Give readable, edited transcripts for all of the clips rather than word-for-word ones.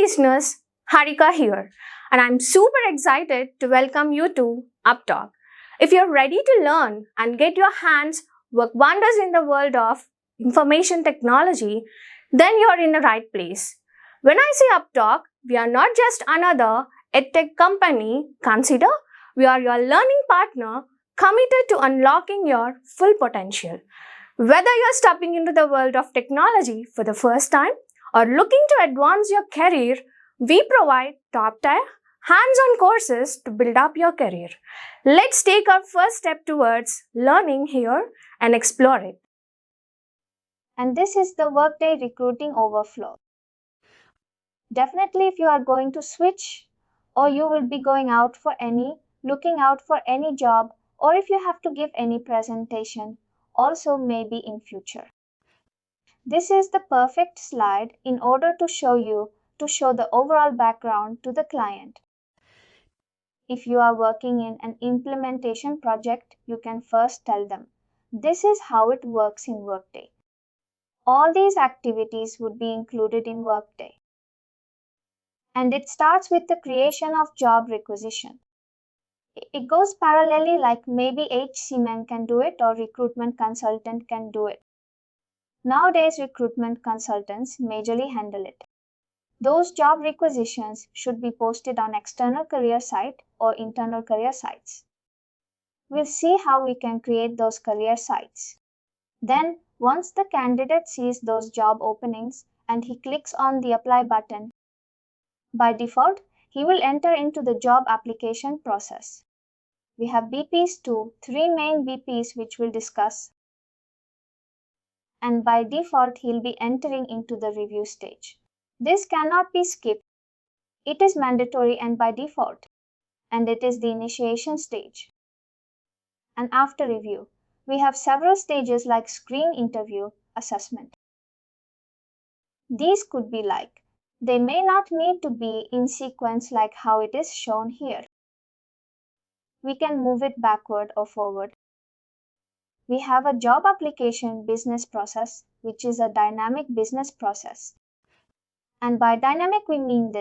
listeners, Harika here, and I'm super excited to welcome you to UppTalk. If you're ready to learn and get your hands work wonders in the world of information technology, then you're in the right place. When I say UppTalk, we are not just another edtech company. Consider we are your learning partner committed to unlocking your full potential. Whether you're stepping into the world of technology for the first time or looking to advance your career, we provide top-tier, hands-on courses to build up your career. Let's take our first step towards learning here and explore it. And this is the Workday Recruiting Overflow. Definitely if you are going to switch or you will be looking out for any job, or if you have to give any presentation, also maybe in future. This is the perfect slide in order to show the overall background to the client. If you are working in an implementation project, you can first tell them, this is how it works in Workday. All these activities would be included in Workday. And it starts with the creation of job requisition. It goes parallelly, like maybe HCM can do it or recruitment consultant can do it. Nowadays, recruitment consultants majorly handle it. Those job requisitions should be posted on external career site or internal career sites. We'll see how we can create those career sites. Then, once the candidate sees those job openings and he clicks on the apply button, by default, he will enter into the job application process. We have BPs too, 3 main BPs which we'll discuss. And by default, he'll be entering into the review stage. This cannot be skipped. It is mandatory and by default. And it is the initiation stage. And after review, we have several stages like screen interview, assessment. These could be they may not need to be in sequence like how it is shown here. We can move it backward or forward. We have a job application business process, which is a dynamic business process. And by dynamic, we mean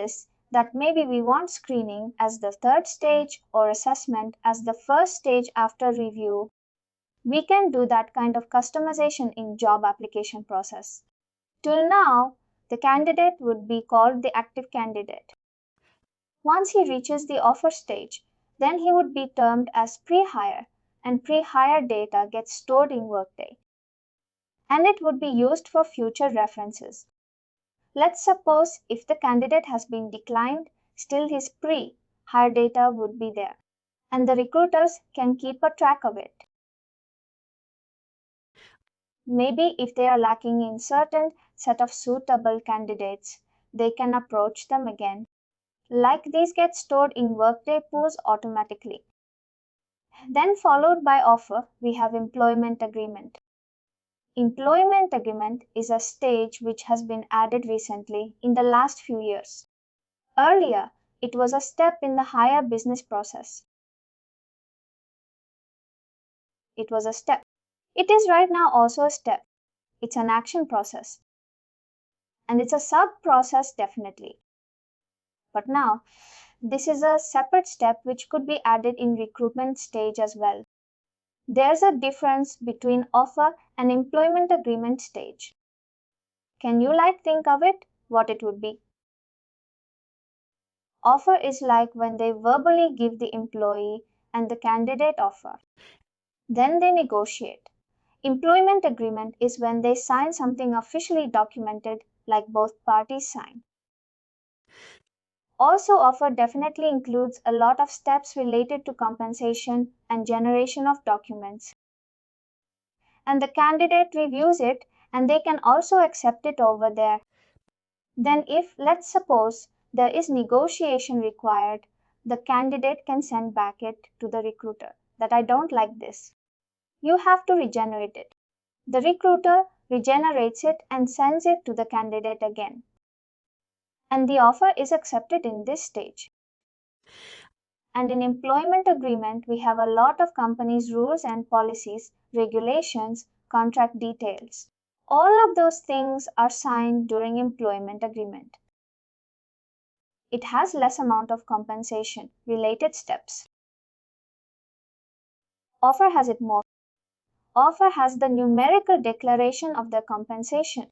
that maybe we want screening as the third stage or assessment as the first stage after review. We can do that kind of customization in job application process. Till now, the candidate would be called the active candidate. Once he reaches the offer stage, then he would be termed as pre-hire, and pre-hire data gets stored in Workday. And it would be used for future references. Let's suppose if the candidate has been declined, still his pre-hire data would be there, and the recruiters can keep a track of it. Maybe if they are lacking in certain set of suitable candidates, they can approach them again. These get stored in Workday pools automatically. Then followed by offer, we have employment agreement. Employment agreement is a stage which has been added recently in the last few years. Earlier, it was a step in the hire business process. It was a step. It is right now also a step. It's an action process. And it's a sub-process definitely. But now, this is a separate step which could be added in recruitment stage as well. There's a difference between offer and employment agreement stage. Can you think of it, what it would be? Offer is when they verbally give the employee and the candidate offer. Then they negotiate. Employment agreement is when they sign something officially documented, like both parties sign. Also, offer definitely includes a lot of steps related to compensation and generation of documents. And the candidate reviews it and they can also accept it over there. Then if, let's suppose, there is negotiation required, the candidate can send back it to the recruiter that I don't like this. You have to regenerate it. The recruiter regenerates it and sends it to the candidate again. And the offer is accepted in this stage. And in employment agreement, we have a lot of companies' rules and policies, regulations, contract details. All of those things are signed during employment agreement. It has less amount of compensation related steps. Offer has it more. Offer has the numerical declaration of the compensation.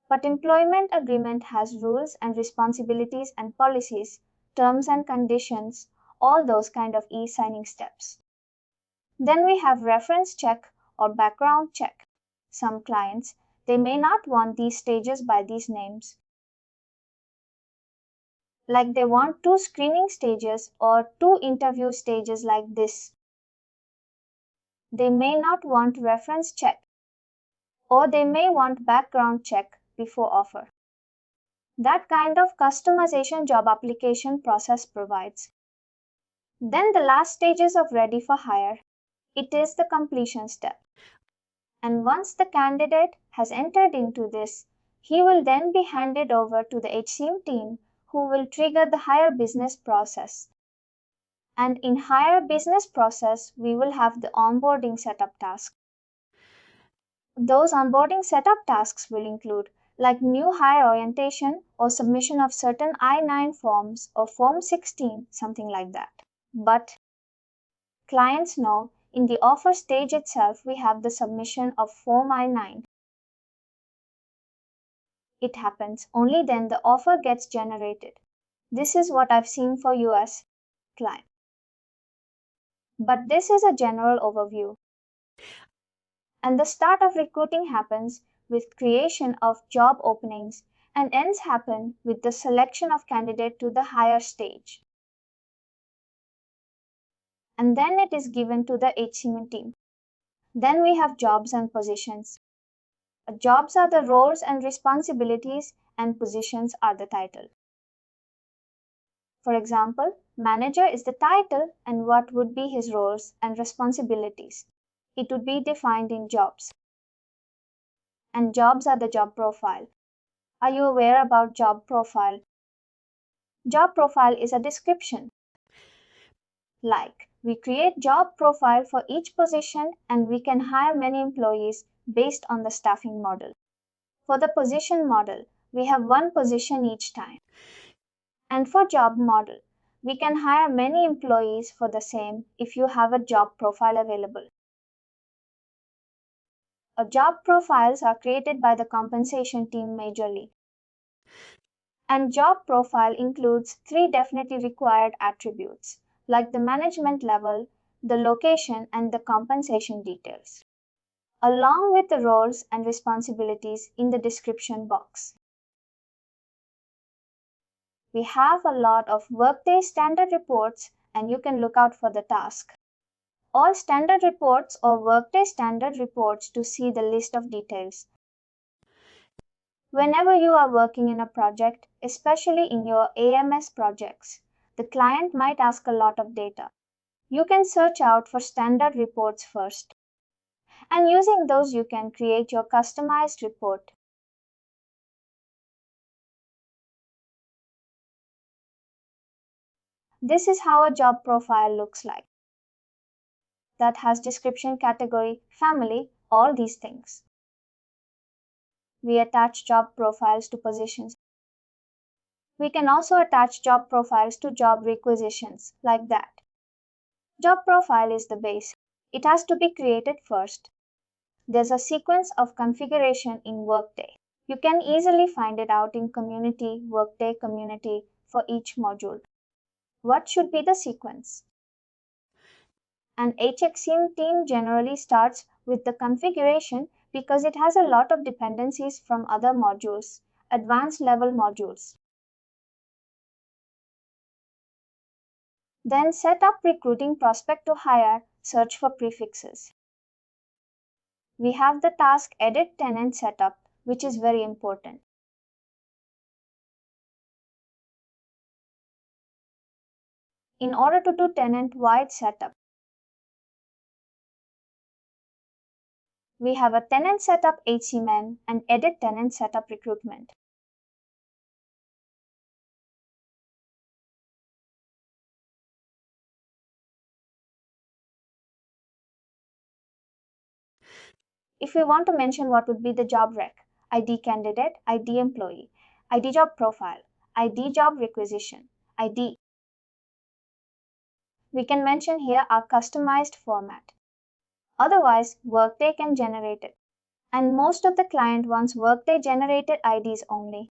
But employment agreement has rules and responsibilities and policies, terms and conditions, all those kind of e-signing steps. Then we have reference check or background check. Some clients, they may not want these stages by these names. Like they want 2 screening stages or 2 interview stages like this. They may not want reference check, or they may want background check before offer. That kind of customization job application process provides. Then the last stages of ready for hire, it is the completion step. And once the candidate has entered into this, he will then be handed over to the HCM team who will trigger the hire business process. And in hire business process, we will have the onboarding setup task. Those onboarding setup tasks will include like new hire orientation or submission of certain I-9 forms or Form 16, something like that. But clients know in the offer stage itself, we have the submission of Form I-9. It happens only then the offer gets generated. This is what I've seen for US client. But this is a general overview. And the start of recruiting happens with creation of job openings and ends happen with the selection of candidate to the higher stage. And then it is given to the HCM team. Then we have jobs and positions. Jobs are the roles and responsibilities and positions are the title. For example, manager is the title and what would be his roles and responsibilities. It would be defined in jobs. And jobs are the job profile. Are you aware about job profile? Job profile is a description. Like, we create job profile for each position and we can hire many employees based on the staffing model. For the position model, we have one position each time. And for job model, we can hire many employees for the same if you have a job profile available. Job profiles are created by the compensation team majorly. And job profile includes 3 definitely required attributes, like the management level, the location, and the compensation details, along with the roles and responsibilities in the description box. We have a lot of Workday standard reports, and you can look out for the task. All standard reports or Workday standard reports to see the list of details. Whenever you are working in a project, especially in your AMS projects, the client might ask a lot of data. You can search out for standard reports first. And using those, you can create your customized report. This is how a job profile looks like. That has description, category, family, all these things. We attach job profiles to positions. We can also attach job profiles to job requisitions, like that. Job profile is the base. It has to be created first. There's a sequence of configuration in Workday. You can easily find it out in Community, Workday Community for each module. What should be the sequence? An HXM team generally starts with the configuration because it has a lot of dependencies from other modules, advanced level modules. Then set up recruiting prospect to hire, search for prefixes. We have the task edit tenant setup, which is very important. In order to do tenant-wide setup, we have a tenant setup HCM and edit tenant setup recruitment. If we want to mention what would be the job rec, ID candidate, ID employee, ID job profile, ID job requisition, ID. We can mention here our customized format. Otherwise, Workday can generate it. And most of the client wants Workday generated IDs only.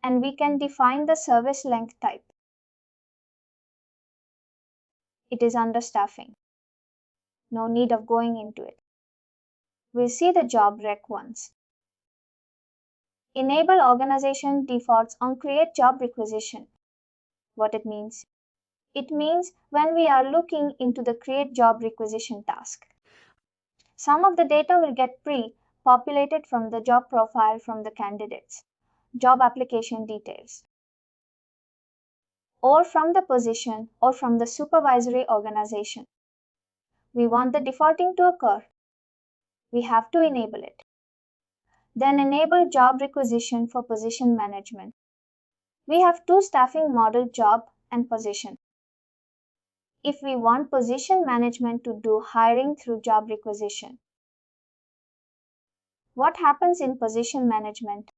And we can define the service length type. It is under staffing. No need of going into it. We'll see the job rec once. Enable organization defaults on Create Job Requisition. What it means? It means when we are looking into the Create Job Requisition task, some of the data will get pre-populated from the job profile from the candidates, job application details, or from the position or from the supervisory organization. We want the defaulting to occur. We have to enable it. Then enable job requisition for position management. We have two staffing model, job and position. If we want position management to do hiring through job requisition, what happens in position management?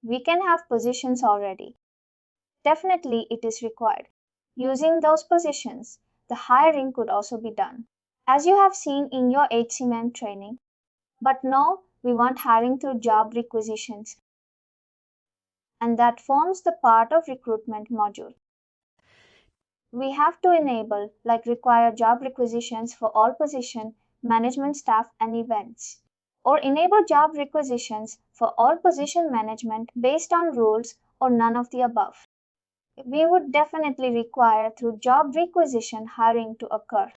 We can have positions already. Definitely it is required. Using those positions, the hiring could also be done, as you have seen in your HCM training. But now we want hiring through job requisitions, and that forms the part of recruitment module. We have to enable, like require job requisitions for all position, management staff and events, or enable job requisitions for all position management based on rules or none of the above. We would definitely require through job requisition hiring to occur.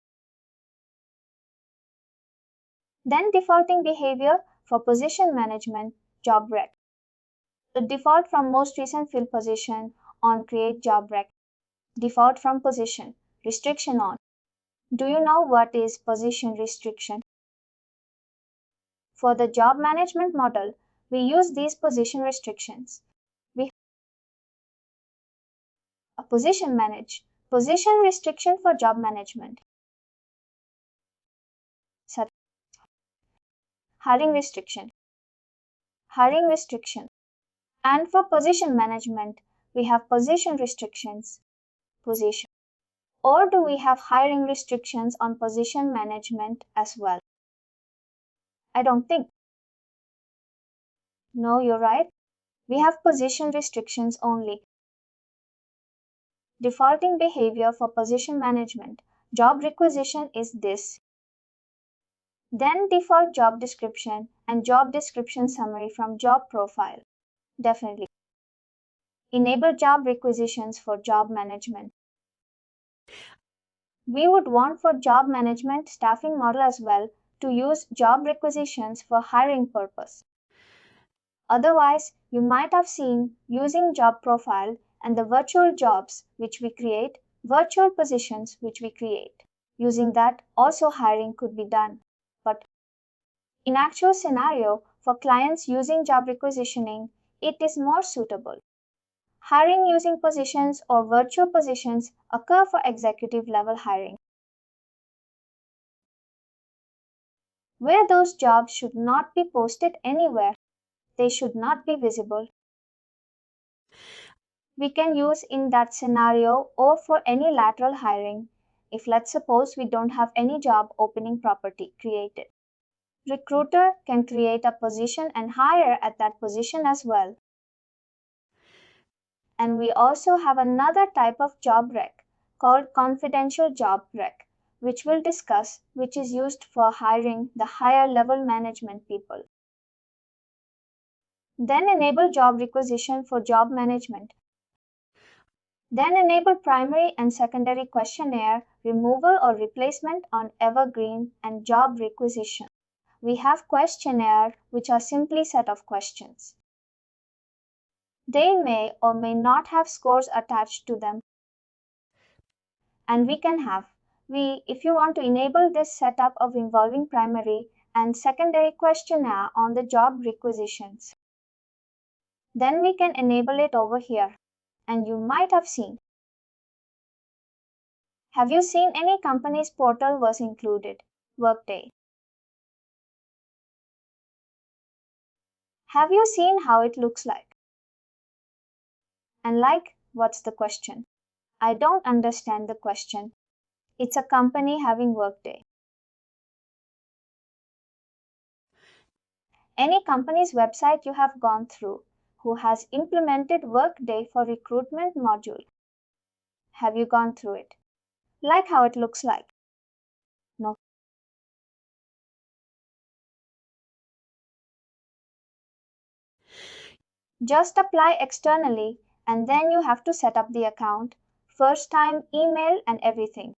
Then defaulting behavior for position management, job rec. The default from most recent field position on Create Job Rec. Default from position, restriction on. Do you know what is position restriction? For the job management model, we use these position restrictions. We a position manage, position restriction for job management. Hiring restriction, hiring restriction. And for position management, we have position restrictions, position. Or do we have hiring restrictions on position management as well? I don't think. No, you're right. We have position restrictions only. Defaulting behavior for position management, job requisition is this. Then default job description and job description summary from job profile. Definitely. Enable job requisitions for job management. We would want for job management staffing model as well to use job requisitions for hiring purpose. Otherwise, you might have seen using job profile and the virtual jobs which we create, virtual positions which we create. Using that, also hiring could be done. But in actual scenario, for clients using job requisitioning, it is more suitable. Hiring using positions or virtual positions occur for executive level hiring, where those jobs should not be posted anywhere. They should not be visible. We can use in that scenario or for any lateral hiring if let's suppose we don't have any job opening property created. Recruiter can create a position and hire at that position as well. And we also have another type of job rec called confidential job rec, which we'll discuss, which is used for hiring the higher level management people. Then enable job requisition for job management. Then enable primary and secondary questionnaire removal or replacement on evergreen and job requisition. We have questionnaire which are simply set of questions. They may or may not have scores attached to them. And we can have, if you want to enable this setup of involving primary and secondary questionnaire on the job requisitions, then we can enable it over here. And you might have seen. Have you seen any company's portal was included? Workday. Have you seen how it looks like? And what's the question? I don't understand the question. It's a company having Workday. Any company's website you have gone through who has implemented Workday for recruitment module. Have you gone through it? Like how it looks like? No. Just apply externally and then you have to set up the account, first time email and everything.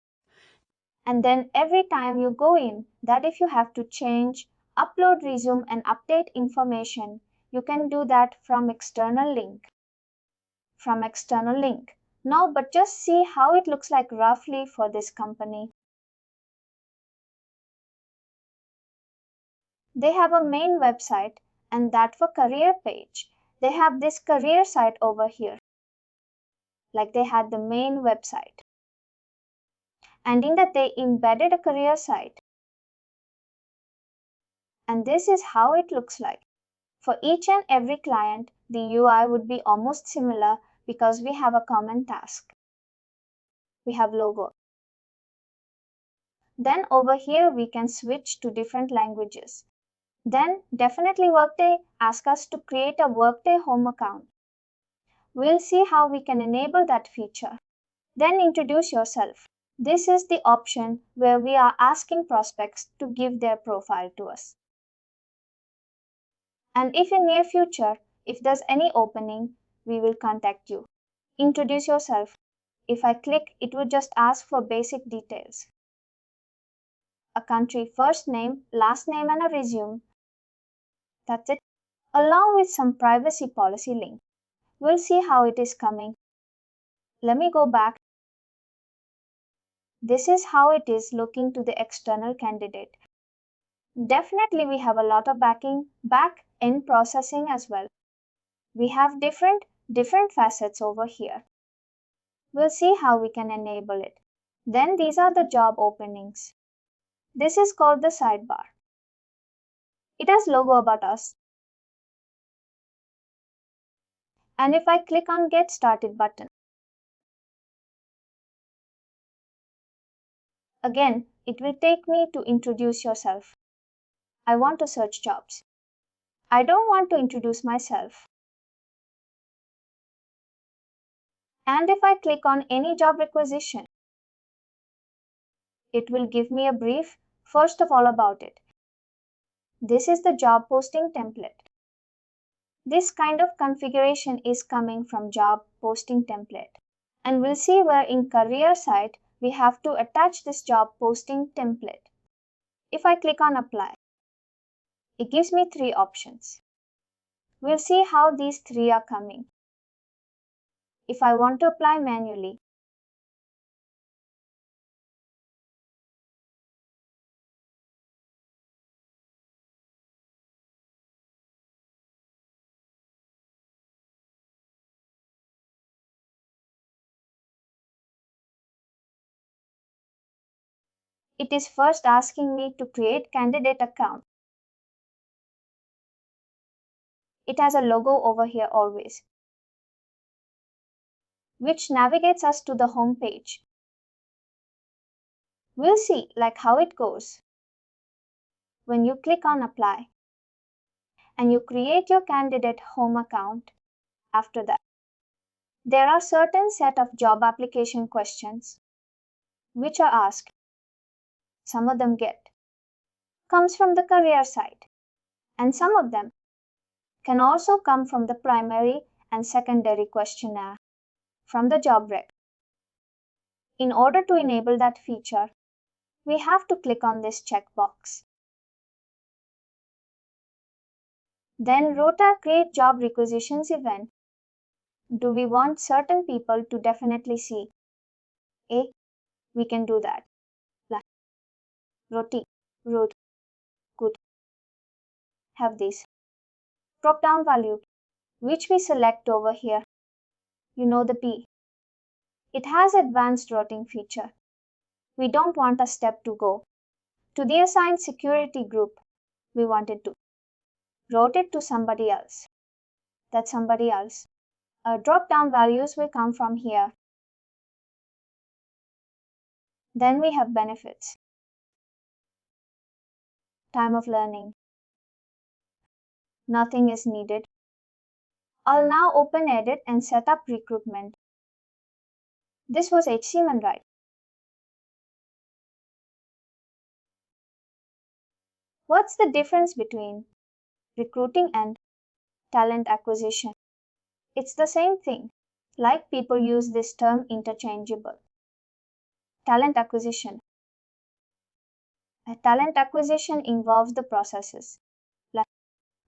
And then every time you go in, that if you have to change, upload resume and update information, you can do that from external link. Now, but just see how it looks like roughly for this company. They have a main website and that for career page. They have this career site over here. Like they had the main website. And in that they embedded a career site. And this is how it looks like. For each and every client, the UI would be almost similar because we have a common task. We have logo. Then over here we can switch to different languages. Then definitely Workday asks us to create a Workday home account. We'll see how we can enable that feature. Then introduce yourself. This is the option where we are asking prospects to give their profile to us. And if in near future, if there's any opening, we will contact you. Introduce yourself. If I click, it would just ask for basic details. A country first name, last name and a resume. That's it. Along with some privacy policy link. We'll see how it is coming. Let me go back. This is how it is looking to the external candidate. Definitely we have a lot of back-end processing as well. We have different facets over here. We'll see how we can enable it. Then these are the job openings. This is called the sidebar. It has logo about us. And if I click on Get Started button, again, it will take me to introduce yourself. I want to search jobs. I don't want to introduce myself. And if I click on any job requisition, it will give me a brief, first of all, about it. This is the job posting template. This kind of configuration is coming from job posting template. And we'll see where in career site we have to attach this job posting template. If I click on apply, it gives me 3 options. We'll see how these 3 are coming. If I want to apply manually, it is first asking me to create candidate account. It has a logo over here always, which navigates us to the home page. We'll see how it goes. When you click on apply and you create your candidate home account, after that, there are certain set of job application questions which are asked. Some of them comes from the career site, and some of them can also come from the primary and secondary questionnaire from the job rec. In order to enable that feature, we have to click on this checkbox. Then Rota Create Job Requisitions event. Do we want certain people to definitely see? We can do that. Roti, root, good. Have this drop down value, which we select over here. You know the P. It has advanced routing feature. We don't want a step to go to the assigned security group. We wanted to route it to somebody else. That somebody else. Drop-down values will come from here. Then we have benefits. Time of learning. Nothing is needed. I'll now open edit and set up recruitment. This was HC1, right? What's the difference between recruiting and talent acquisition? It's the same thing, like people use this term interchangeable. Talent acquisition. Talent acquisition involves the processes like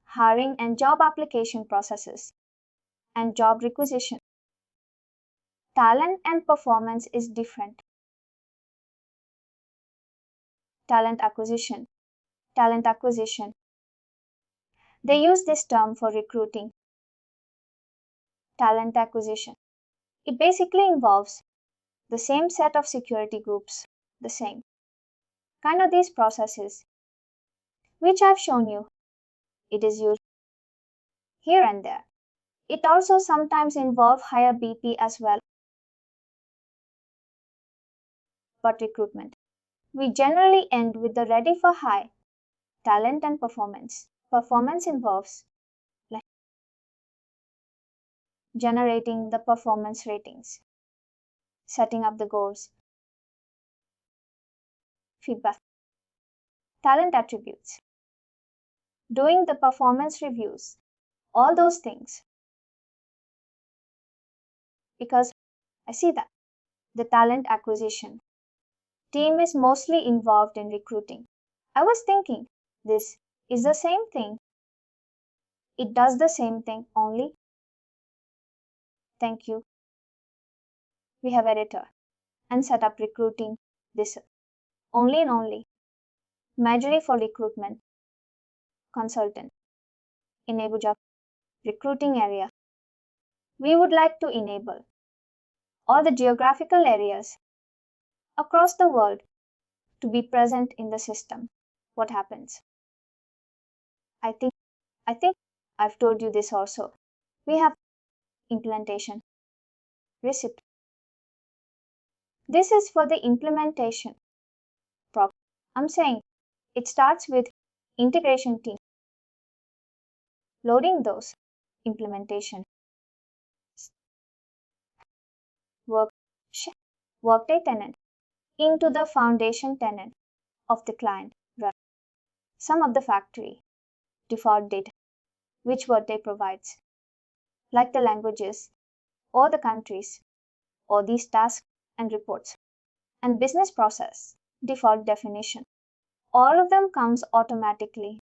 hiring and job application processes and job requisition. Talent and performance is different. Talent acquisition. Talent acquisition. They use this term for recruiting. Talent acquisition. It basically involves the same set of security groups, the same kind of these processes, which I've shown you. It is used here and there. It also sometimes involves higher BP as well. But recruitment. We generally end with the ready for hire, talent and performance. Performance involves like generating the performance ratings, setting up the goals, feedback, talent attributes, doing the performance reviews, all those things. Because I see that the talent acquisition team is mostly involved in recruiting. I was thinking this is the same thing. It does the same thing only. Thank you. We have editor and set up recruiting. This only and only. Majorly for recruitment. Consultant. Enable job. Recruiting area. We would like to enable all the geographical areas across the world to be present in the system. What happens? I think I've told you this also. We have implementation. Receipt. This is for the implementation. I'm saying it starts with integration team. Loading those implementation. Workday tenant into the foundation tenant of the client. Run. Some of the factory default data which Workday provides, like the languages or the countries or these tasks and reports and business process default definition. All of them comes automatically.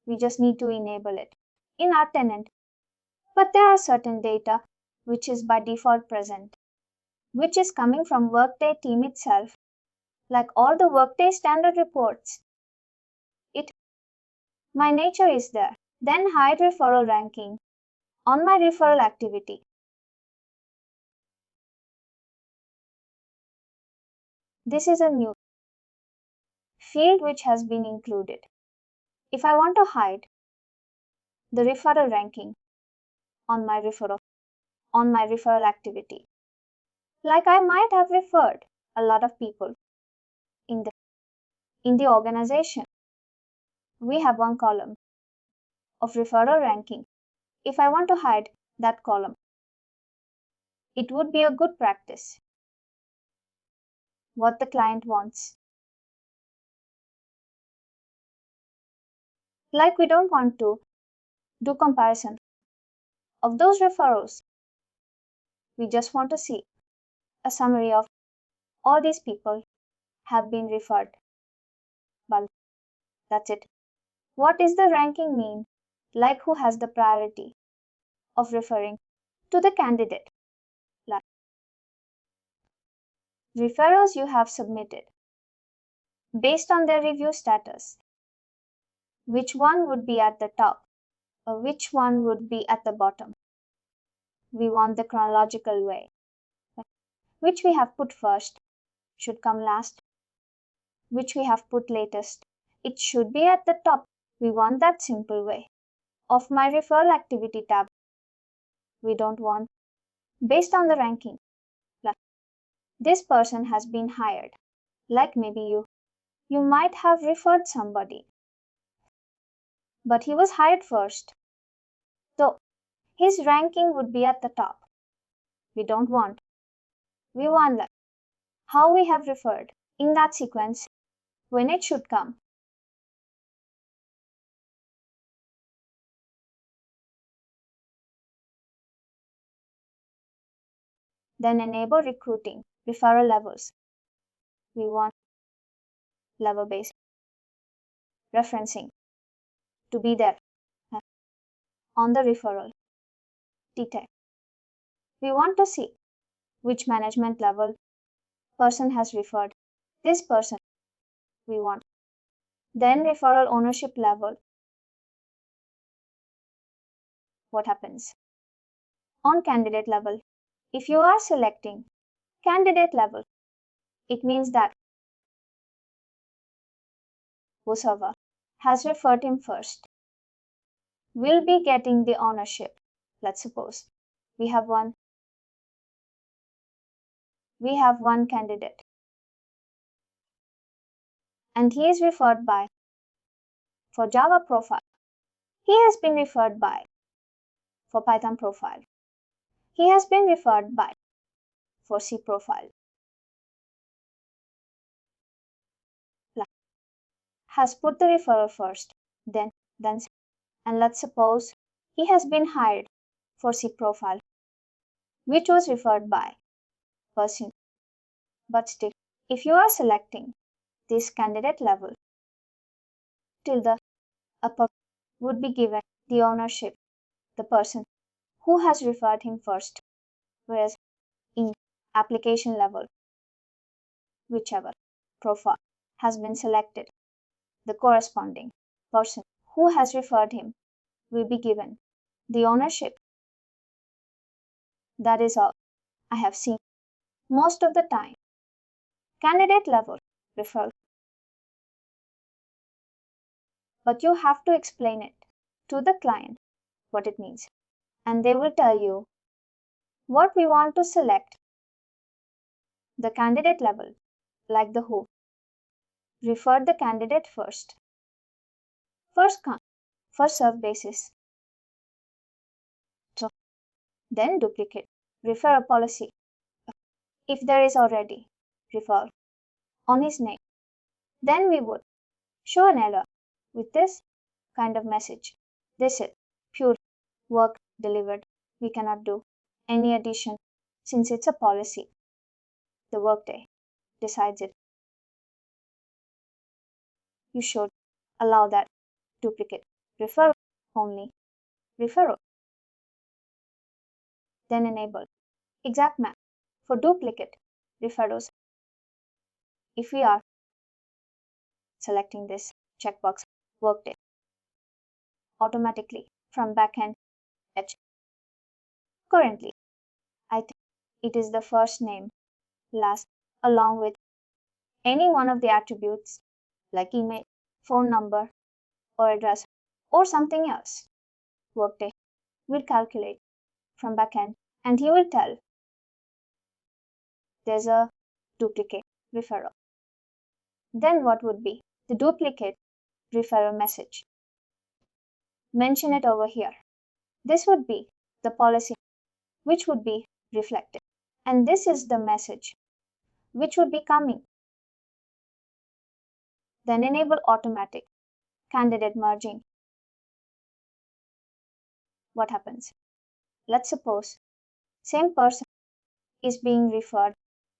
We just need to enable it in our tenant. But there are certain data which is by default present, which is coming from Workday team itself, like all the Workday standard reports. My nature is there. Then hide referral ranking on my referral activity. This is a new field which has been included. If I want to hide the referral ranking on my referral activity, like I might have referred a lot of people in the organization, we have one column of referral ranking. If I want to hide that column, it would be a good practice. What the client wants. Like we don't want to do comparison of those referrals. We just want to see a summary of all these people have been referred. Well, that's it. What is the ranking mean? Like who has the priority of referring to the candidate? Like referrals you have submitted based on their review status. Which one would be at the top or which one would be at the bottom? We want the chronological way. Which we have put first should come last. Which we have put latest. It should be at the top. We want that simple way. Of my referral activity tab, We don't want. Based on the ranking. Like, this person has been hired. Like maybe you might have referred somebody. But he was hired first. So his ranking would be at the top. We don't want. We want like how we have referred in that sequence when it should come. Then enable recruiting referral levels. We want level based referencing to be there on the referral detail. We want to see which management level person has referred this person. We want. Then referral ownership level. What happens? On candidate level, if you are selecting candidate level, it means that whoever has referred him first will be getting the ownership. Let's suppose we have one candidate and he is referred by for Java profile. He has been referred by for Python profile. He has been referred by for C profile. Has put the referral first, then and let's suppose he has been hired for C profile, which was referred by person. But still, if you are selecting this candidate level, till the upper would be given the ownership, the person who has referred him first, whereas in application level, whichever profile has been selected, the corresponding person who has referred him will be given the ownership. That is all I have seen most of the time. Candidate level referral. But you have to explain it to the client what it means. And they will tell you what we want to select. The candidate level, like the who, referred the candidate first. First come, first serve basis. So, then duplicate, refer a policy. If there is already refer on his name, then we would show an error with this kind of message. This is pure work delivered. We cannot do any addition since it's a policy. The Workday decides it. You should allow that duplicate. Refer only. Referral. Then enable exact match for duplicate referrals. If we are selecting this checkbox Workday automatically from backend edge. Currently, I think it is the first name, last, along with any one of the attributes like email, phone number, or address, or something else. Workday will calculate from backend and he will tell there's a duplicate referral. Then what would be the duplicate referral message? Mention it over here. This would be the policy which would be reflected. And this is the message which would be coming. Then enable automatic candidate merging. What happens? Let's suppose same person is being referred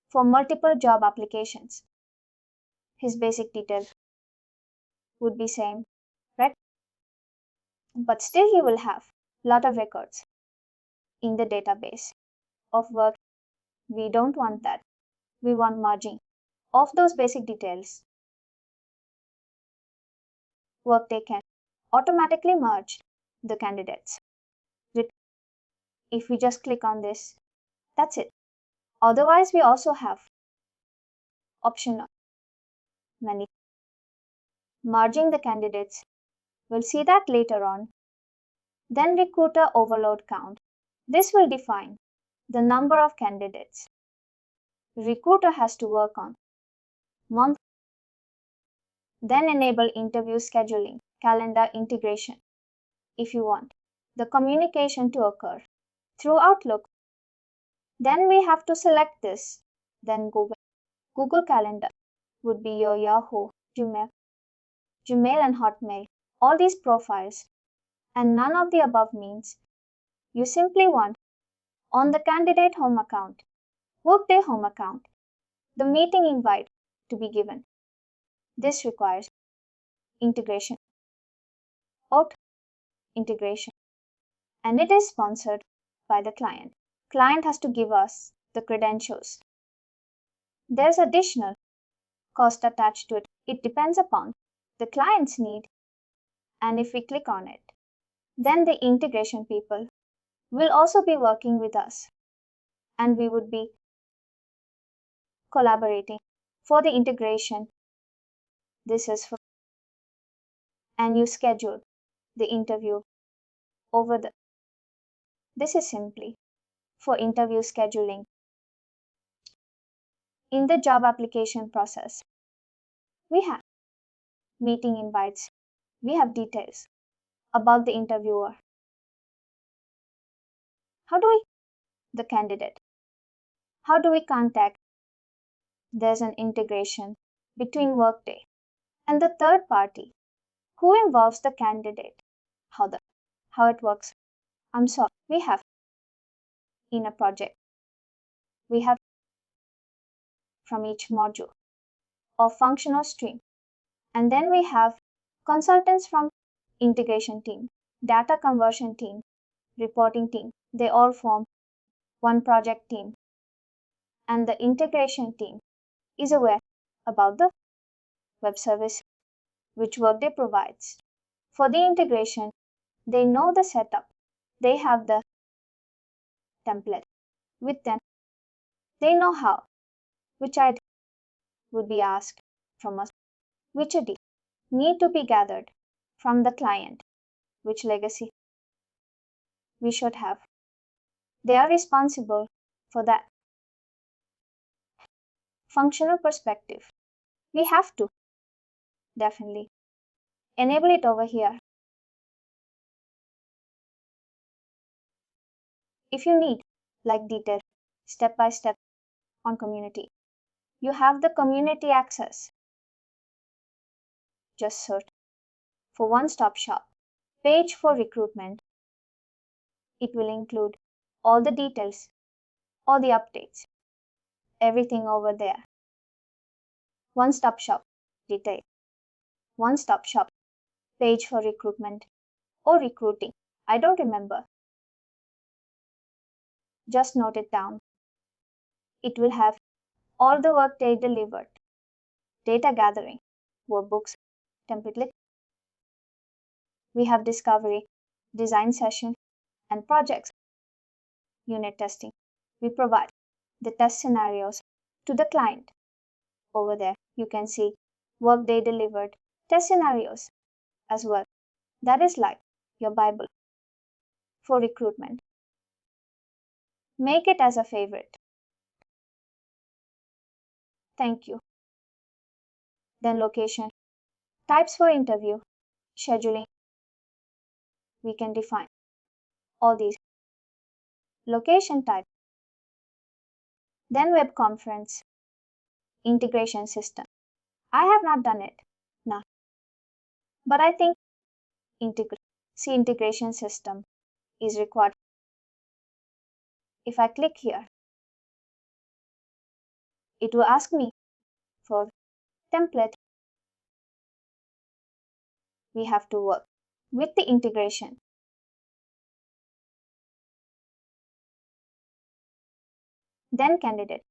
for multiple job applications. His basic details would be same, right? But still he will have lot of records in the database of work. We don't want that. We want merging of those basic details. Workday can automatically merge the candidates. If we just click on this, that's it. Otherwise, we also have option many merging the candidates. We'll see that later on. Then recruiter overload count. This will define the number of candidates recruiter has to work on month, then enable interview scheduling, calendar integration if you want the communication to occur through Outlook. Then we have to select this, then Google Calendar would be your Yahoo, Gmail and Hotmail, all these profiles, and none of the above means you simply want on the candidate home account, Workday home account, the meeting invite to be given. This requires integration, out integration, and it is sponsored by the client. Client has to give us the credentials. There's additional cost attached to it. It depends upon the client's need, and if we click on it, then the integration people will also be working with us, and we would be collaborating for the integration. This is for, and you schedule the interview over the. This is simply for interview scheduling. In the job application process, we have meeting invites, we have details about the interviewer. How do we, the candidate, how do we contact? There's an integration between Workday and the third party who involves the candidate. How it works. I'm sorry, we have in a project, we have from each module or function or stream. And then we have consultants from integration team, data conversion team, reporting team. They all form one project team. And the integration team is aware about the web service which Workday provides. For the integration, they know the setup. They have the template with them. They know how, which ID would be asked from us, which ID need to be gathered from the client, which legacy we should have. They are responsible for that. Functional perspective. We have to definitely enable it over here. If you need like detailed step by step on community, you have the community access. Just search for one-stop shop page for recruitment. It will include all the details, all the updates, everything over there. One-stop shop detail, one-stop shop page for recruitment or recruiting. I don't remember. Just note it down. It will have all the work they delivered, data gathering, workbooks, template. We have discovery, design session, and projects. Unit testing. We provide the test scenarios to the client. Over there, you can see work they delivered test scenarios as well. That is like your Bible for recruitment. Make it as a favorite. Thank you. Then location. Types for interview. Scheduling. We can define all these. Location type. Then web conference. Integration system. I have not done it. No. But I think integration system is required. If I click here, it will ask me for template. We have to work with the integration. Then candidate,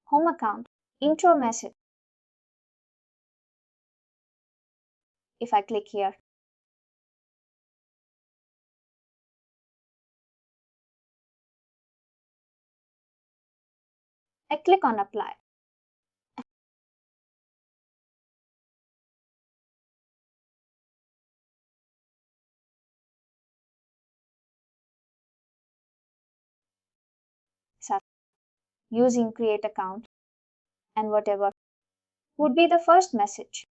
home account, intro message. If I click here, I click on apply. such using create account, and whatever would be the first message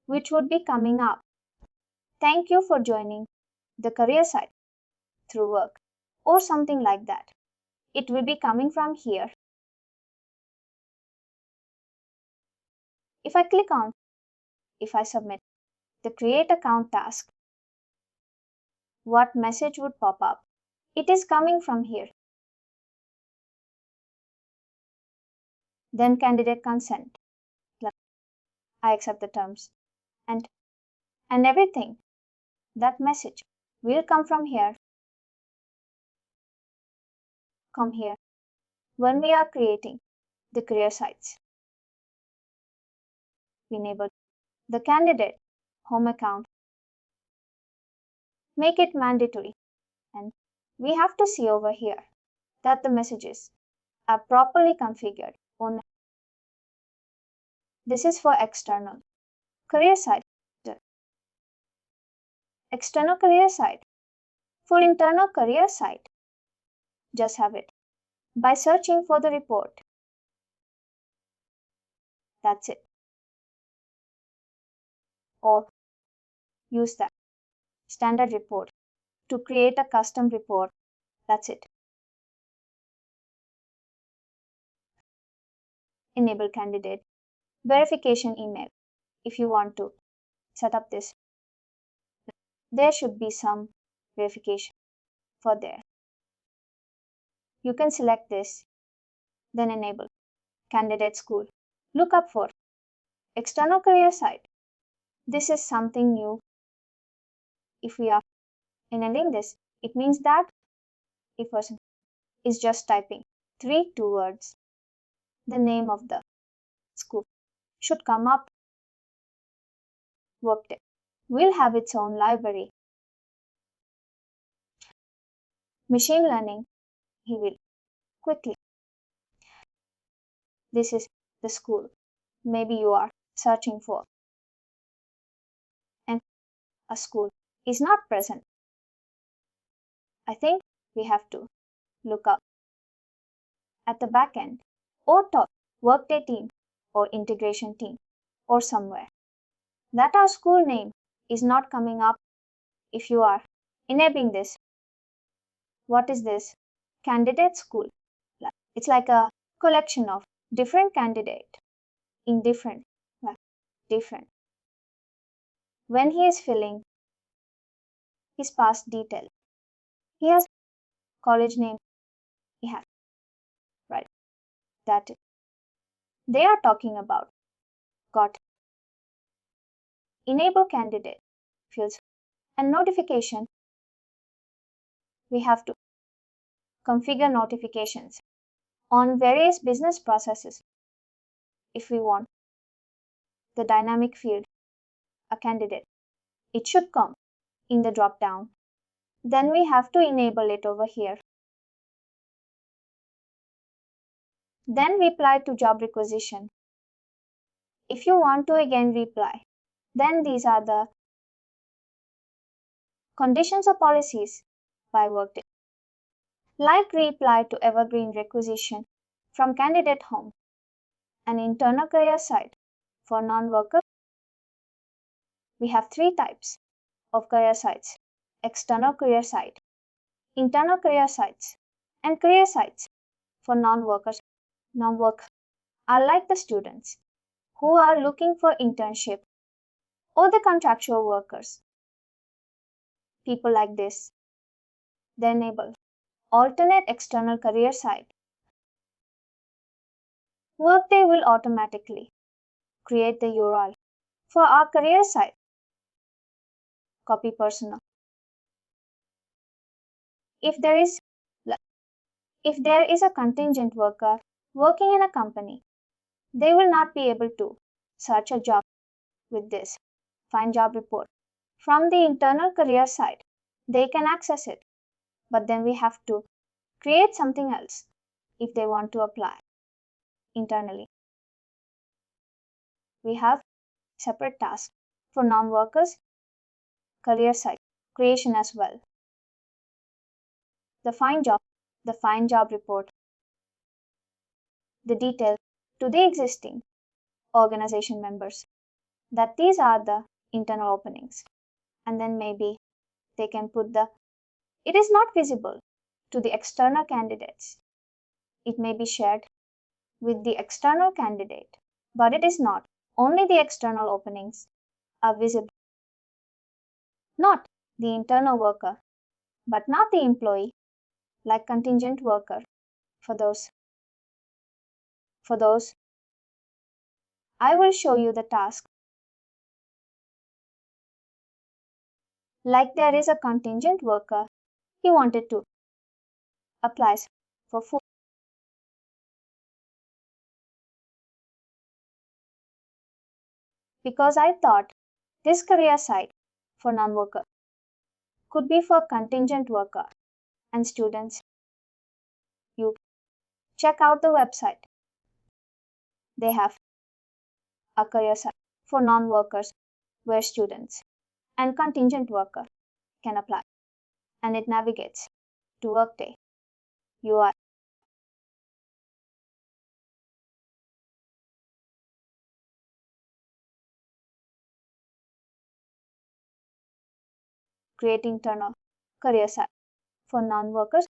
which would be coming up. Thank you for joining the career site through work or something like that. It will be coming from here. If I click on, if I submit the create account task, what message would pop up? It is coming from here. Then candidate consent. I accept the terms and everything. That message will come from here. Come here. When we are creating the career sites, we enable the candidate home account. Make it mandatory. And we have to see over here that the messages are properly configured on. This is for external career site. External career site. For internal career site, just have it by searching for the report. That's it. Or use that standard report to create a custom report. That's it. Enable candidate verification email. If you want to set up this, there should be some verification for there. You can select this, then enable candidate school. Look up for external career site. This is something new. If we are enabling this, it means that a person is just typing 2 words, the name of the school should come up. Workday will have its own library. Machine learning, he will quickly. This is the school. Maybe you are searching for, and a school is not present. I think we have to look up at the back end or top Workday team or integration team or somewhere that our school name is not coming up. If you are enabling this, what is this? Candidate school. It's like a collection of different candidate in different. When he is filling his past detail, he has college name. He has right. That is. They are talking about. Got enable candidate fields and notification. We have to configure notifications on various business processes. If we want the dynamic field, a candidate, it should come in the drop down. Then we have to enable it over here. Then reply to job requisition. If you want to again reply, then these are the conditions or policies by Workday. Like reply to evergreen requisition from candidate home, an internal career site for non-worker. We have 3 types of career sites: external career site, internal career sites, and career sites for non-workers. Non-work are like the students who are looking for internship or the contractual workers. People like this. They enable alternate external career site. Workday will automatically create the URL for our career site. Copy personal. If there is a contingent worker working in a company, they will not be able to search a job with this find job report from the internal career site. They can access it, but then we have to create something else if they want to apply internally. We have separate tasks for non-workers career site creation as well. The find job report the detail to the existing organization members that these are the internal openings. And then maybe they can put it is not visible to the external candidates. It may be shared with the external candidate, but it is not. Only the external openings are visible, not the internal worker, but not the employee, like contingent worker. For those, I will show you the task. Like there is a contingent worker, he wanted to apply for food. Because I thought this career site for non-worker could be for contingent worker and students. You check out the website. They have a career site for non-workers where students and contingent worker can apply, and it navigates to Workday UI. Create internal career site for non-workers.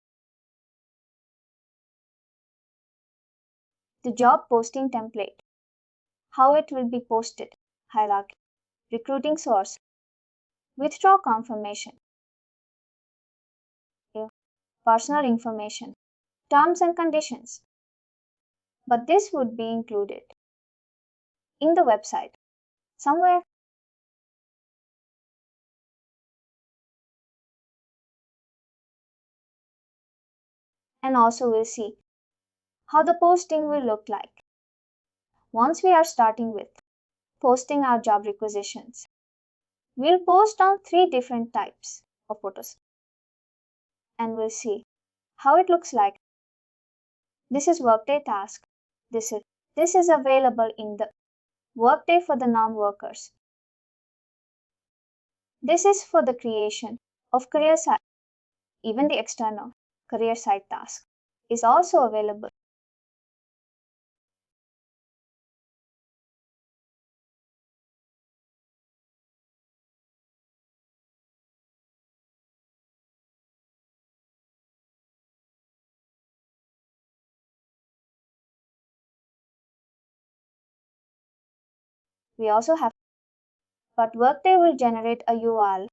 The job posting template, how it will be posted, hierarchy, recruiting source, withdraw confirmation, personal information, terms and conditions. But this would be included in the website somewhere. And also we'll see how the posting will look like. Once we are starting with posting our job requisitions, we'll post on 3 different types of photos. And we'll see how it looks like. This is Workday task. This is available in the Workday for the non-workers. This is for the creation of career site. Even the external career site task is also available. We also have, but Workday will generate a URL,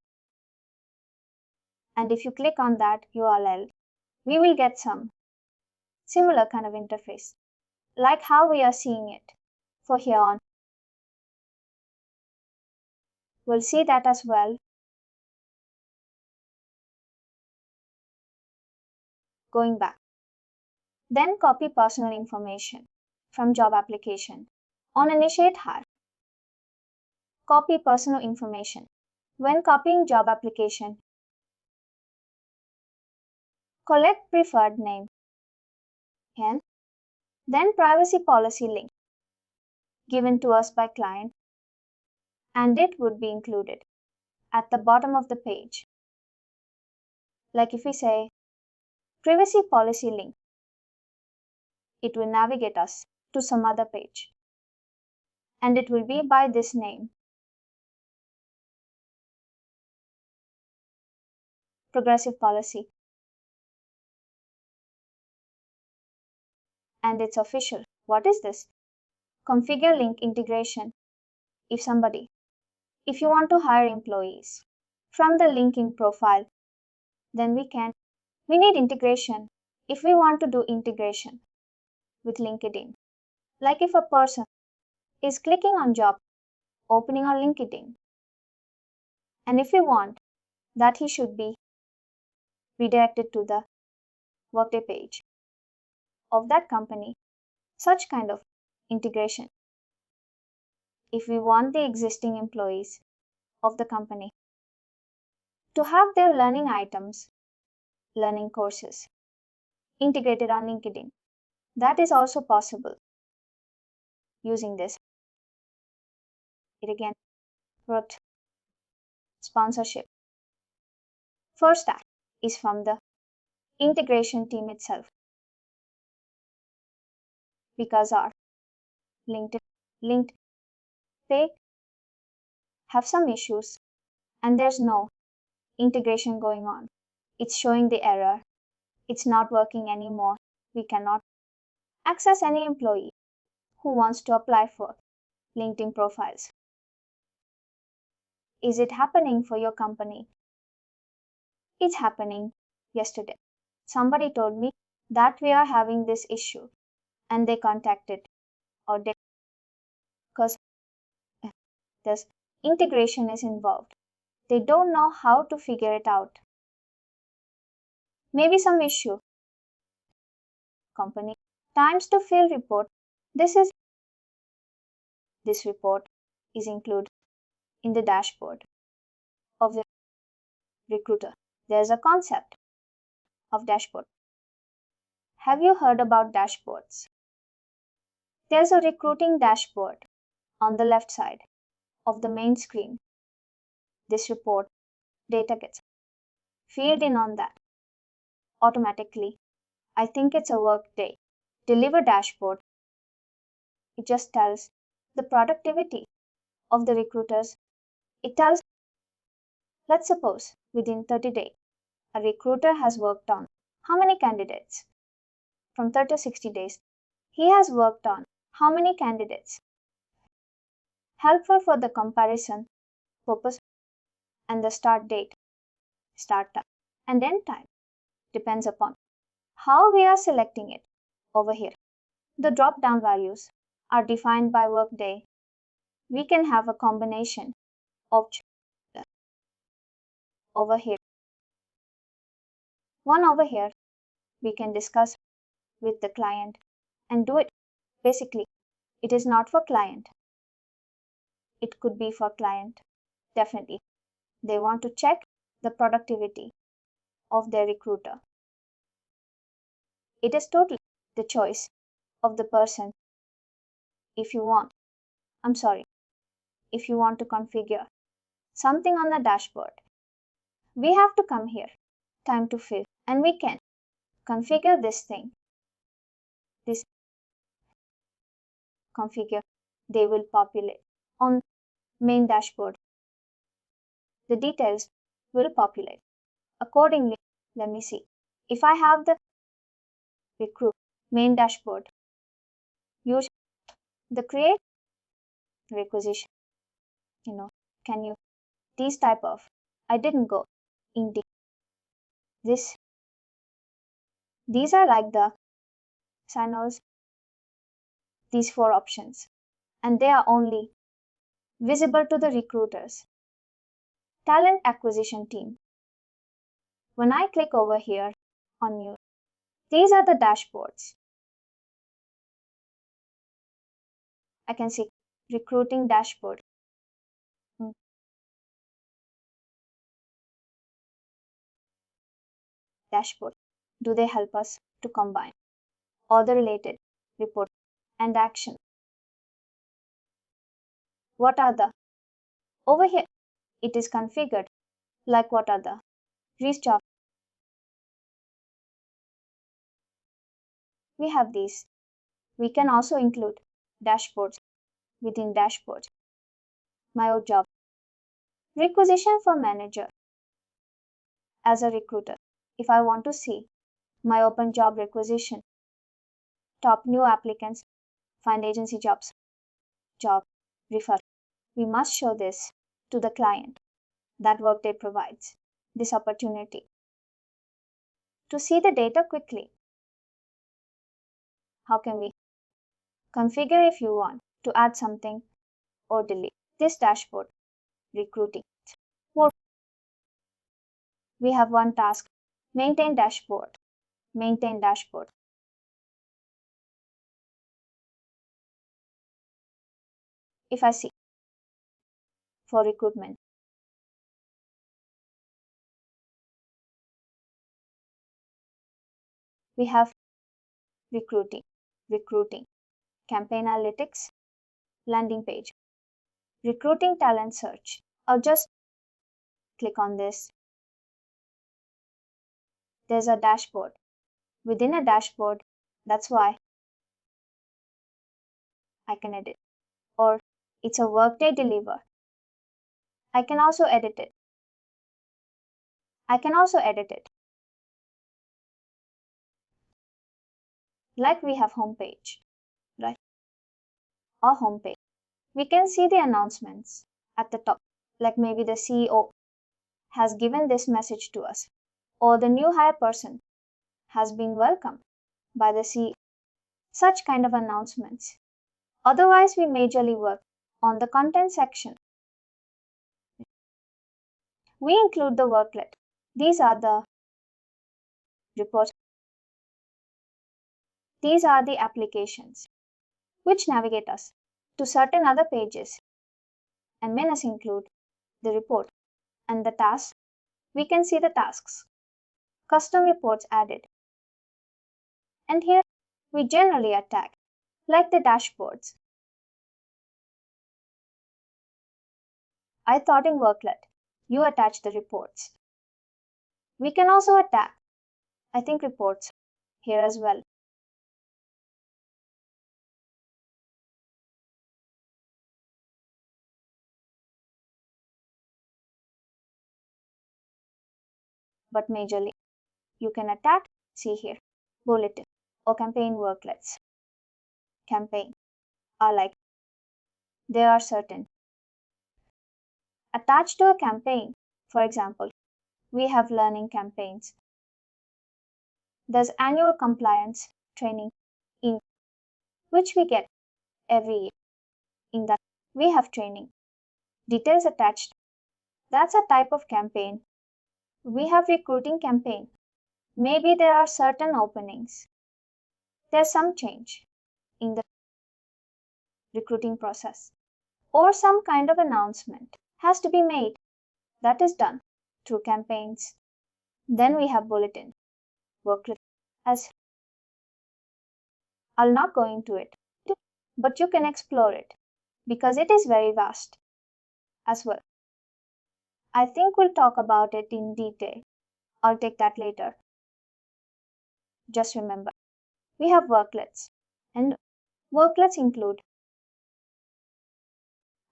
and if you click on that URL, we will get some similar kind of interface, like how we are seeing it for here on. We'll see that as well. Going back. Then copy personal information from job application. On initiate hire, copy personal information. When copying job application, collect preferred name and then privacy policy link given to us by client, and it would be included at the bottom of the page. Like if we say privacy policy link, it will navigate us to some other page, and it will be by this name. Progressive policy. And it's official. What is this? Configure link integration. If you want to hire employees from the LinkedIn profile, then we need integration if we want to do integration with LinkedIn. Like if a person is clicking on job opening on LinkedIn, and if we want that he should be redirected to the Workday page of that company, such kind of integration. If we want the existing employees of the company to have their learning items, learning courses integrated on LinkedIn, that is also possible using this. It again worked sponsorship. First act is from the integration team itself. because our linked page have some issues and there's no integration going on. It's showing the error. It's not working anymore. We cannot access any employee who wants to apply for LinkedIn profiles. Is it happening for your company? It's happening. Yesterday, somebody told me that we are having this issue and they contacted or they because this integration is involved. They don't know how to figure it out. Maybe some issue. Company times to fill report. This report is included in the dashboard of the recruiter. There's a concept of dashboard. Have you heard about dashboards? There's a recruiting dashboard on the left side of the main screen. This report data gets filled in on that automatically. I think it's a Workday deliver dashboard. It just tells the productivity of the recruiters. It tells, let's suppose within 30 days, a recruiter has worked on how many candidates? From 30 to 60 days, he has worked on how many candidates? Helpful for the comparison purpose and the start date, start time, and end time depends upon how we are selecting it over here. The drop down values are defined by Workday. We can have a combination of over here. One over here we can discuss with the client and do it. Basically, it is not for client. It could be for client. Definitely. They want to check the productivity of their recruiter. It is totally the choice of the person. If you want to configure something on the dashboard, we have to come here, time to fill, and we can configure this thing. This configure, they will populate on main dashboard. The details will populate accordingly. Let me see. If I have the recruit main dashboard, use the create requisition. Can you these type of I didn't go in this. These are like the signals, these 4 options, and they are only visible to the recruiters. Talent acquisition team. When I click over here on you, these are the dashboards. I can see recruiting dashboard. Dashboard. Do they help us to combine all the related report and action? What are the over here? It is configured like what are the reach-off. We have these. We can also include dashboards within dashboards. My old job. Requisition for manager. As a recruiter, if I want to see my open job requisition, top new applicants, find agency jobs, job, refer. We must show this to the client that Workday provides this opportunity to see the data quickly. How can we configure if you want to add something or delete this dashboard? Recruiting. We have one task, maintain dashboard. Maintain dashboard. If I see for recruitment, we have recruiting, campaign analytics, landing page, recruiting talent search. I'll just click on this. There's a dashboard. Within a dashboard, that's why I can edit. Or it's a Workday deliver. I can also edit it. Like we have homepage, right? Or homepage. We can see the announcements at the top, like maybe the CEO has given this message to us, or the new hire person has been welcomed by the CEO. Such kind of announcements. Otherwise, we majorly work on the content section. We include the worklet. These are the reports. These are the applications which navigate us to certain other pages, and menus include the report and the tasks. We can see the tasks, custom reports added, and here we generally attack like the dashboards. I thought in worklet you attach the reports. We can also attack, I think, reports here as well. But majorly you can attack, see here, bulletin or campaign worklets. Campaign are like there are certain attached to a campaign. For example, we have learning campaigns. There's annual compliance training in which we get every year. In that we have training details attached. That's a type of campaign. We have recruiting campaign. Maybe there are certain openings. There's some change in the recruiting process, or some kind of announcement has to be made. That is done through campaigns. Then we have bulletin, worklet. As I'll not go into it, but you can explore it because it is very vast as well. I think we'll talk about it in detail. I'll take that later. Just remember, we have worklets, and worklets include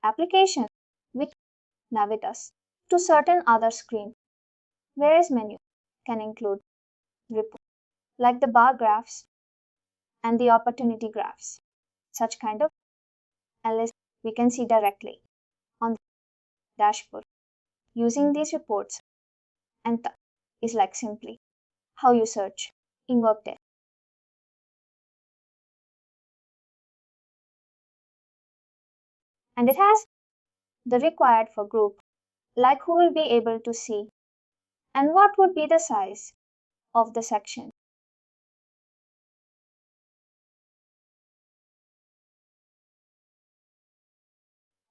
applications which navigate us to certain other screen, whereas menu can include reports like the bar graphs and the opportunity graphs. Such kind of analysis we can see directly on the dashboard. Using these reports and is like simply how you search in Workday. And it has the required for group, like who will be able to see and what would be the size of the section.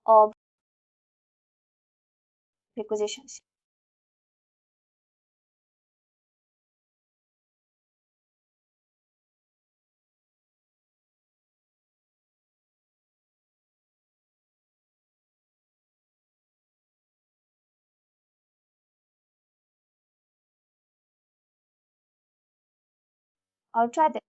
Of requisitions. I'll try this.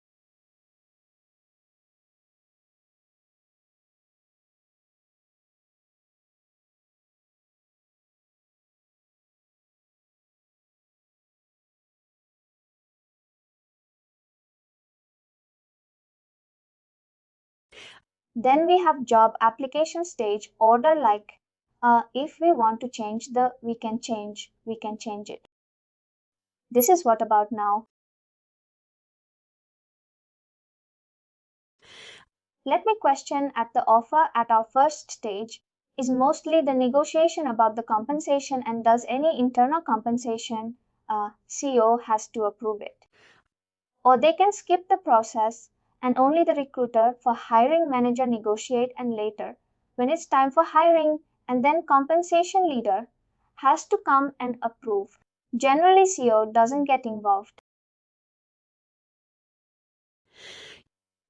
Then we have job application stage order, like if we want to change we can change it. This is what about now. Let me question at the offer at our first stage is mostly the negotiation about the compensation, and does any internal compensation CEO has to approve it. Or they can skip the process and only the recruiter for hiring manager negotiate, and later when it's time for hiring, and then compensation leader has to come and approve. Generally CEO doesn't get involved.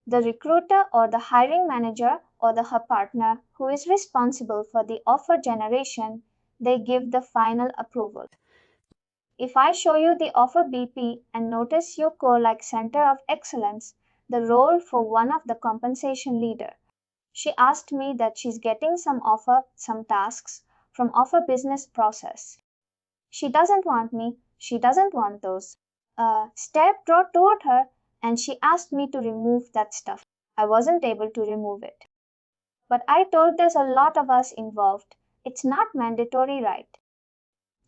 The recruiter or the hiring manager or her partner who is responsible for the offer generation, they give the final approval. If I show you the offer BP and notice you call like center of excellence, the role for one of the compensation leader. She asked me that she's getting some tasks from offer business process. She doesn't want me, she doesn't want those. A step brought toward her and she asked me to remove that stuff. I wasn't able to remove it. But I told there's a lot of us involved. It's not mandatory, right?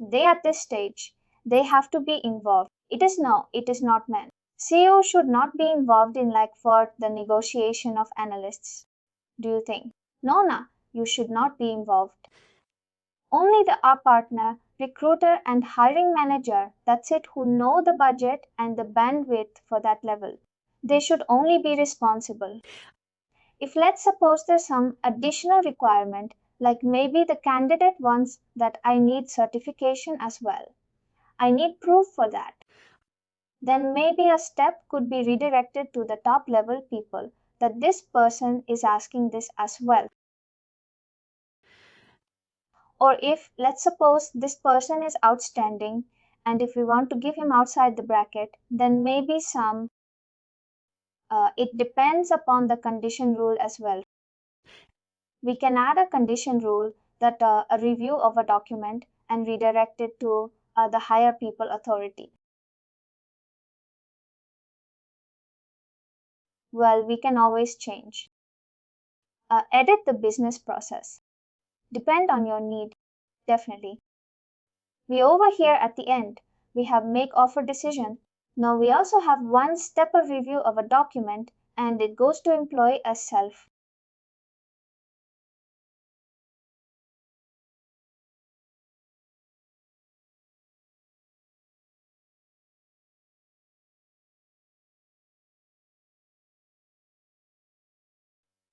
They at this stage, they have to be involved. It is not meant. CEO should not be involved in like for the negotiation of analysts. Do you think? No, no, you should not be involved. Only the our partner, recruiter, and hiring manager, that's it, who know the budget and the bandwidth for that level. They should only be responsible. If let's suppose there's some additional requirement, like maybe the candidate wants that I need certification as well, I need proof for that, then maybe a step could be redirected to the top level people that this person is asking this as well. Or if, let's suppose, this person is outstanding, and if we want to give him outside the bracket, then maybe it depends upon the condition rule as well. We can add a condition rule that a review of a document and redirect it to the higher people authority. Well, we can always change. Edit the business process. Depend on your need, definitely. We over here at the end, we have make offer decision. Now we also have one step of review of a document and it goes to employee as self.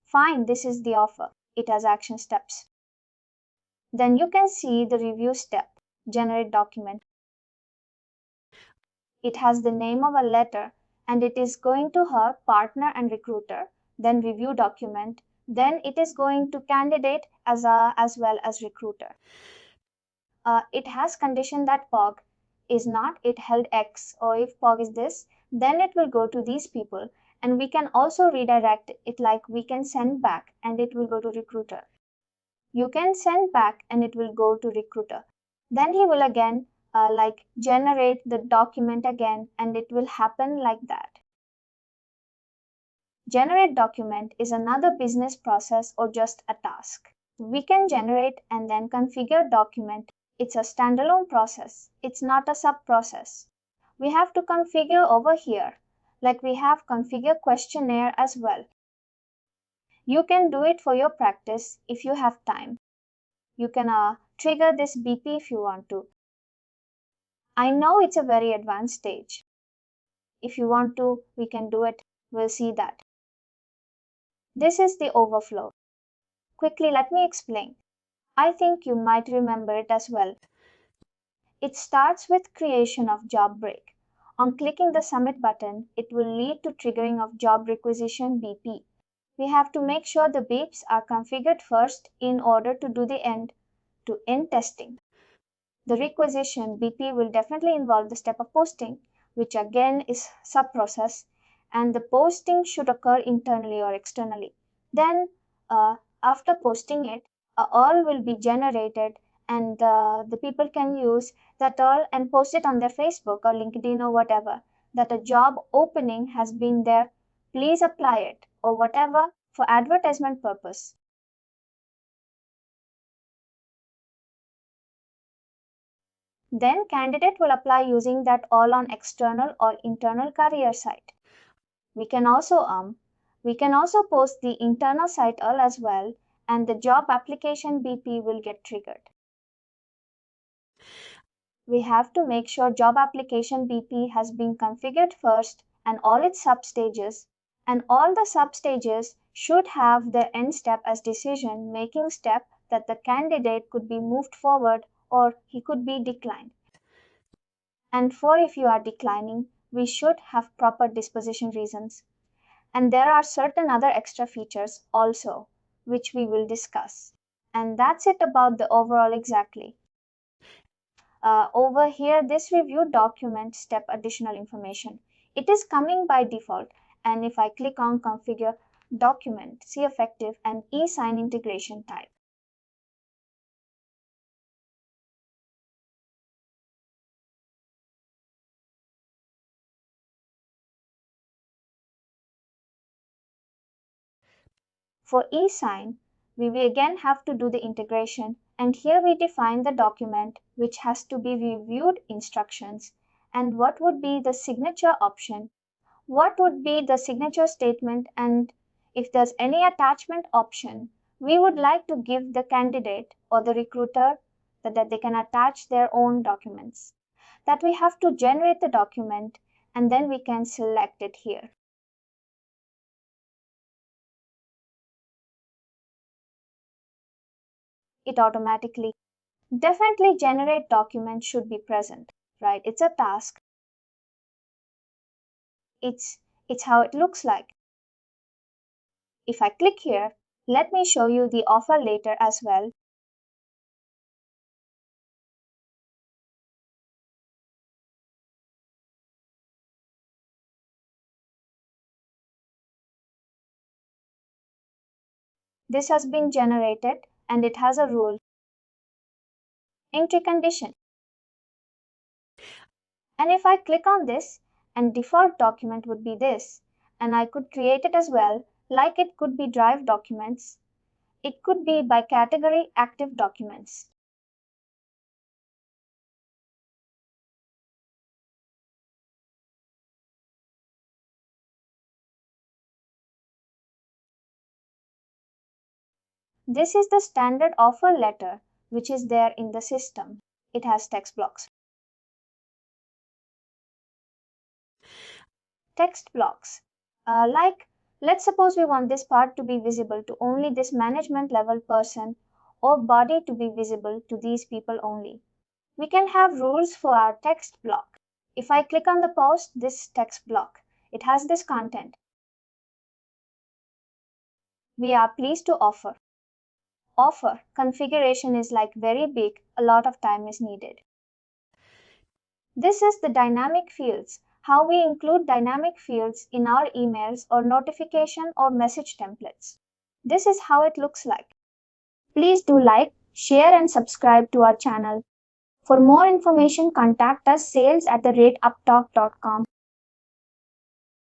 Fine, this is the offer. It has action steps. Then you can see the review step, generate document. It has the name of a letter and it is going to her partner and recruiter, then review document, then it is going to candidate as well as recruiter. It has condition that POG is not it held X, or if POG is this, then it will go to these people. And we can also redirect it, like we can send back and it will go to recruiter. You can send back and it will go to recruiter. Then he will again like generate the document again and it will happen like that. Generate document is another business process or just a task. We can generate and then configure document. It's a standalone process. It's not a sub process. We have to configure over here, like we have configure questionnaire as well. You can do it for your practice if you have time. You can trigger this BP if you want to. I know it's a very advanced stage. If you want to, we can do it. We'll see that. This is the overflow. Quickly, let me explain. I think you might remember it as well. It starts with creation of job break. On clicking the submit button, it will lead to triggering of job requisition BP. We have to make sure the beeps are configured first in order to do the end-to-end testing. The requisition BP will definitely involve the step of posting, which again is sub-process, and the posting should occur internally or externally. Then, after posting it, all will be generated and the people can use that all and post it on their Facebook or LinkedIn or whatever, that a job opening has been there, please apply it or whatever for advertisement purpose. Then candidate will apply using that all on external or internal career site. We can also post the internal site all as well, and the job application BP will get triggered. We have to make sure job application BP has been configured first and all its substages, and all the substages should have the end step as decision making step that the candidate could be moved forward or he could be declined. And for if you are declining, we should have proper disposition reasons. And there are certain other extra features also, which we will discuss. And that's it about the overall exactly. Over here, this review document step additional information. It is coming by default. And if I click on configure, document, see effective, and e-sign integration type. For e-sign, we will again have to do the integration, and here we define the document which has to be reviewed instructions and what would be the signature option, what would be the signature statement, and if there's any attachment option, we would like to give the candidate or the recruiter that they can attach their own documents. That we have to generate the document and then we can select it here. It automatically definitely generate document should be present, right? It's a task. It's how it looks like. If I click here, let me show you the offer letter as well. This has been generated and it has a rule. Entry condition. And if I click on this, and default document would be this, and I could create it as well, like it could be Drive documents, it could be by category active documents. This is the standard offer letter which is there in the system. It has text blocks. Text blocks. Like, let's suppose we want this part to be visible to only this management level person or body to be visible to these people only. We can have rules for our text block. If I click on the post, this text block, it has this content. We are pleased to offer. Offer configuration is like very big, a lot of time is needed. This is the dynamic fields, how we include dynamic fields in our emails or notification or message templates. This is how it looks like. Please do like, share and subscribe to our channel. For more information, contact us sales@upptalk.com.